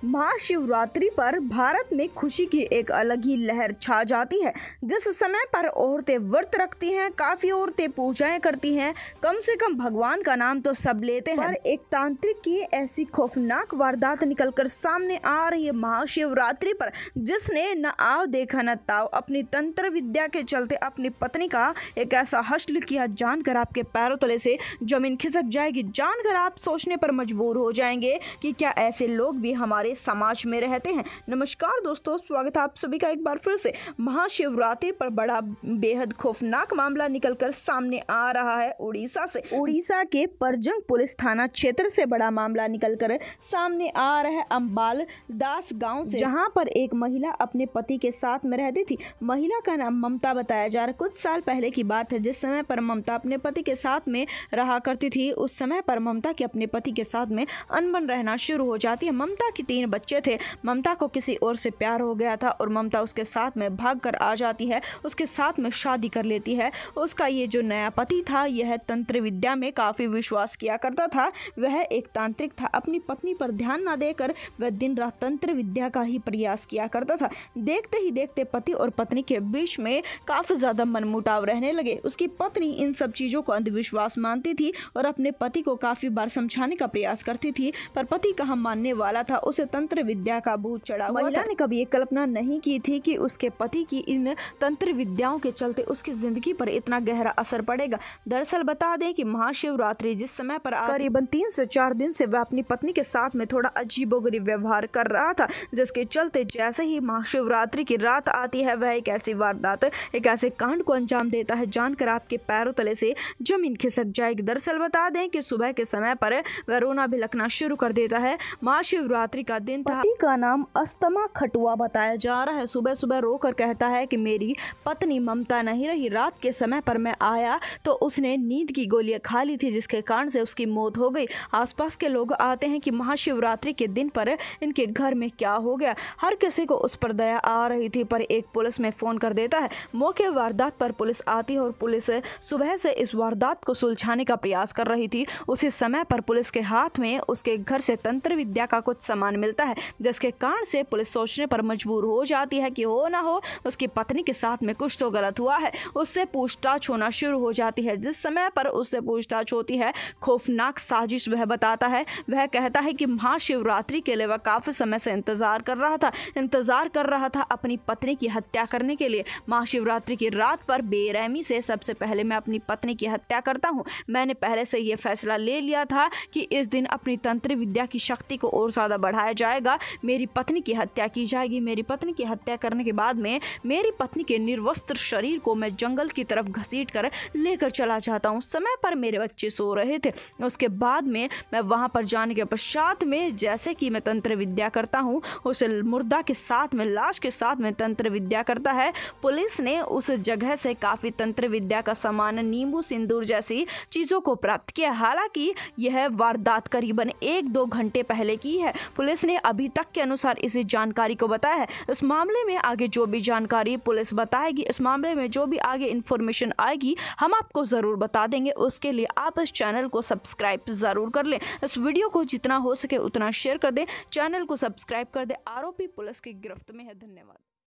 महाशिवरात्रि पर भारत में खुशी की एक अलग ही लहर छा जाती है। जिस समय पर औरतें व्रत रखती हैं, काफी औरतें पूजाएं करती हैं, कम से कम भगवान का नाम तो सब लेते हैं। पर एक तांत्रिक की ऐसी खौफनाक वारदात निकलकर सामने आ रही है महाशिवरात्रि पर, जिसने न आव देखा न ताव अपनी तंत्र विद्या के चलते अपनी पत्नी का एक ऐसा हश्र किया, जानकर आपके पैरों तले से जमीन खिसक जाएगी। जानकर आप सोचने पर मजबूर हो जाएंगे कि क्या ऐसे लोग भी हमारे समाज में रहते हैं। नमस्कार दोस्तों, स्वागत है आप सभी का एक बार फिर से। महाशिवरात्रि पर बड़ा बेहद खौफनाक मामला निकलकर सामने आ रहा है उड़ीसा से। उड़ीसा के परजंग पुलिस थाना क्षेत्र से बड़ा मामला निकलकर सामने आ रहा है अंबाल दास गांव से, जहां पर एक महिला अपने पति के साथ में रहती थी। महिला का नाम ममता बताया जा रहा है। कुछ साल पहले की बात है, जिस समय पर ममता अपने पति के साथ में रहा करती थी। उस समय पर ममता के अपने पति के साथ में अनबन रहना शुरू हो जाती है। ममता की 3 बच्चे थे। ममता को किसी और से प्यार हो गया था और ममता उसके साथ में भागकर आ जाती है, उसके साथ में शादी कर लेती है। उसका ये जो नया पति था, यह तंत्र विद्या में काफी विश्वास किया करता था। वह एक तांत्रिक था। अपनी पत्नी पर ध्यान न देकर वह दिन रात तंत्र विद्या का ही प्रयास किया करता था। देखते ही देखते पति और पत्नी के बीच में काफी ज्यादा मनमुटाव रहने लगे। उसकी पत्नी इन सब चीजों को अंधविश्वास मानती थी और अपने पति को काफी बार समझाने का प्रयास करती थी, पर पति कहाँ मानने वाला था। उसे तंत्र विद्या का भूत चढ़ा हुआ था। महिला ने कभी ये कल्पना नहीं की थी कि उसके पति की इन तंत्र विद्याओं के चलते उसकी जिंदगी पर इतना गहरा असर पड़ेगा। दरअसल बता दें कि महाशिवरात्रि जिस समय पर करीबन 3 से 4 दिन से वह अपनी पत्नी के साथ में थोड़ा अजीबोगरीब व्यवहार कर रहा था, जिसके चलते जैसे ही महाशिवरात्रि की रात आती है, वह एक ऐसी वारदात, एक ऐसे कांड को अंजाम देता है, जानकर आपके पैरों तले से जमीन खिसक जाएगी। दरअसल बता दें कि सुबह के समय पर वह रोना भिलकना शुरू कर देता है। महाशिवरात्रि का दिन था। पति का नाम अस्तमा खटुआ बताया जा रहा है। सुबह सुबह रोकर कहता है कि मेरी पत्नी ममता नहीं रही। रात के समय पर मैं आया तो उसने नींद की गोलियां खा ली थी, जिसके कारण से उसकी मौत हो गई। आसपास के लोग आते हैं कि महाशिवरात्रि के दिन पर इनके घर में क्या हो गया। हर किसी को उस पर दया आ रही थी, पर एक पुलिस में फोन कर देता है। मौके वारदात पर पुलिस आती है और पुलिस सुबह से इस वारदात को सुलझाने का प्रयास कर रही थी। उसी समय पर पुलिस के हाथ में उसके घर से तंत्र विद्या का कुछ सामान मिलता है, जिसके कारण से पुलिस सोचने पर मजबूर हो जाती है कि हो ना हो उसकी पत्नी के साथ में कुछ तो गलत हुआ है। उससे पूछताछ होना शुरू हो जाती है। जिस समय पर उससे पूछताछ होती है, खौफनाक साजिश वह बताता है। वह कहता है कि महाशिवरात्रि के लिए वह काफी समय से इंतजार कर रहा था अपनी पत्नी की हत्या करने के लिए। महाशिवरात्रि की रात पर बेरहमी से सबसे पहले मैं अपनी पत्नी की हत्या करता हूँ। मैंने पहले से यह फैसला ले लिया था कि इस दिन अपनी तंत्र विद्या की शक्ति को और ज्यादा बढ़ाया जाएगा। मेरी पत्नी की हत्या की जाएगी। मेरी पत्नी की हत्या करने के बाद में मेरी पत्नी के निर्वस्त्र शरीर को मैं जंगल की तरफ घसीट कर लेकर चला जाता हूँ। समय पर मेरे बच्चे सो रहे थे। उसके बाद में मैं वहां पर जाने के पश्चात में जैसे कि मैं तंत्र विद्या करता हूँ, उस मुर्दा के साथ में, लाश के साथ में तंत्र विद्या करता है। पुलिस ने उस जगह से काफी तंत्र विद्या का सामान, नींबू, सिंदूर जैसी चीजों को प्राप्त किया। हालांकि यह वारदात करीबन 1-2 घंटे पहले की है। पुलिस ने अभी तक के अनुसार इसी जानकारी को बताया है। इस मामले में आगे जो भी जानकारी पुलिस बताएगी, इस मामले में जो भी आगे इंफॉर्मेशन आएगी, हम आपको जरूर बता देंगे। उसके लिए आप इस चैनल को सब्सक्राइब जरूर कर लें। इस वीडियो को जितना हो सके उतना शेयर कर दें। चैनल को सब्सक्राइब कर दें। आरोपी पुलिस की गिरफ्त में है। धन्यवाद।